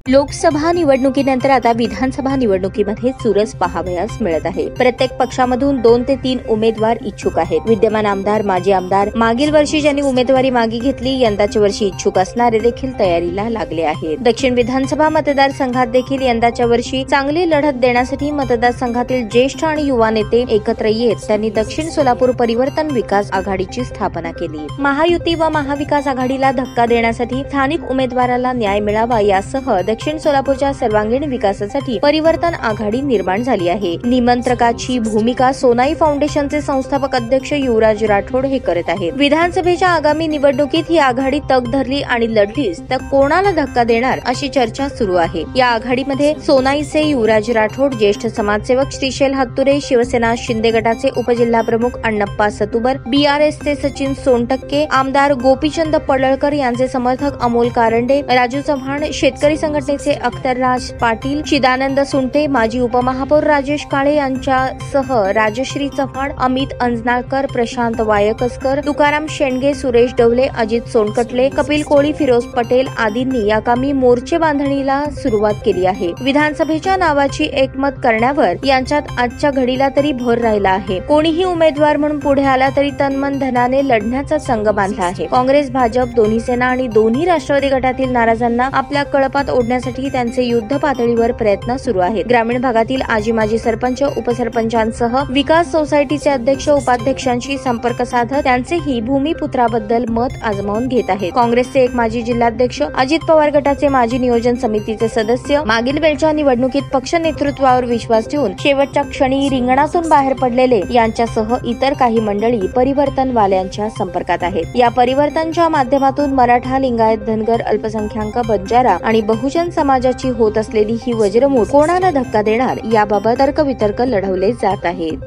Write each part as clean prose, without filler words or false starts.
लोकसभा निवडणुकीनंतर आता विधानसभा निवडणुकीमध्ये चुरस पाहावयास मिळत आहे। प्रत्येक पक्षामधून 2 ते 3 उमेदवार इच्छुक आहेत। विद्यमान आमदार, माजी आमदार, मागील वर्षी ज्यांनी उमेदवारी मागे घेतली, यंदाच्या वर्षी इच्छुक असणारे देखील तयारीला लागले आहेत। दक्षिण विधानसभा मतदारसंघात देखील यंदाच्या वर्षी चांगली लढत देण्यासाठी मतदारसंघातील ज्येष्ठ आणि युवा नेते एकत्र येत त्यांनी दक्षिण सोलापूर परिवर्तन विकास आघाडीची स्थापना केली। महायुती व महाविकास आघाडीला धक्का देण्यासाठी स्थानिक उमेदवाराला न्याय मिळावा यासह दक्षिण सोलापूरच्या सर्वांगीण विकासासाठी परिवर्तन आघाडी निर्माण झाली आहे। निमंत्रकाची भूमिका सोनाई फाउंडेशनचे संस्थापक अध्यक्ष युवराज राठोड हे करत आहेत। विधानसभेच्या आगामी निवडणुकीत ही आघाडी तग धरली आणि लढलीच तर कोणाला धक्का देणार अशी चर्चा सुरू आहे। या आघाडीमध्ये सोनाईचे युवराज राठोड, ज्येष्ठ समाजसेवक श्रीशैल हत्तुरे, शिवसेना शिंदे गटाचे उपजिल्हा प्रमुख अण्णप्पा सतुबर, बीआरएसचे सचिन सोनटक्के, आमदार गोपीचंद पडळकर यांचे समर्थक अमोल कारंडे, राजू चव्हाण, शेतकरी संघटनेचे अख्तरराज पाटील, चिदानंद सुंटे, माजी उपमहापौर राजेश काळे यांच्यासह राजश्री चव्हाण, अमित अंजनाळकर, प्रशांत वायकसकर, तुकाराम शेंडगे, सुरेश डवले, अजित सोनकटले, कपिल कोळी, फिरोज पटेल आदींनी याकामी मोर्चे बांधणीला सुरुवात केली आहे। विधानसभेच्या नावाची एकमत करण्यावर यांच्यात आजच्या घडीला तरी भर राहिला आहे। कोणीही उमेदवार म्हणून पुढे आला तरी तन्मन धनाने लढण्याचा संघ बांधला आहे। काँग्रेस, भाजप, दोन्ही सेना आणि दोन्ही राष्ट्रवादी गटातील नाराजांना आपल्या कळपात ओढण्यासाठी त्यांचे युद्ध पातळीवर प्रयत्न सुरू आहेत। ग्रामीण भागातील आजी माजी सरपंच, उपसरपंचांसह विकास सोसायटीचे अध्यक्ष, उपाध्यक्षांशी संपर्क साधत त्यांचेही भूमिपुत्राबद्दल मत आजमावून घेत आहेत। काँग्रेसचे एक माजी जिल्हाध्यक्ष, अजित पवार गटाचे माजी नियोजन समितीचे सदस्य, मागील वेळच्या निवडणुकीत पक्ष नेतृत्वावर विश्वास ठेवून शेवटच्या क्षणी रिंगणातून बाहेर पडलेले यांच्यासह इतर काही मंडळी परिवर्तनवाल्यांच्या संपर्कात आहेत। या परिवर्तनच्या माध्यमातून मराठा, लिंगायत, धनगर, अल्पसंख्याक, बंजारा आणि बहुजन समाजाची होत असलेली ही वज्रमूठ कोणाला धक्का देणार याबाबत तर्कवितर्क लढवले जात आहेत।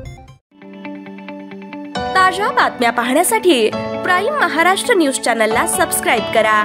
ताज्या बातम्या पाहण्यासाठी प्राईम महाराष्ट्र न्यूज चॅनलला सबस्क्राईब करा।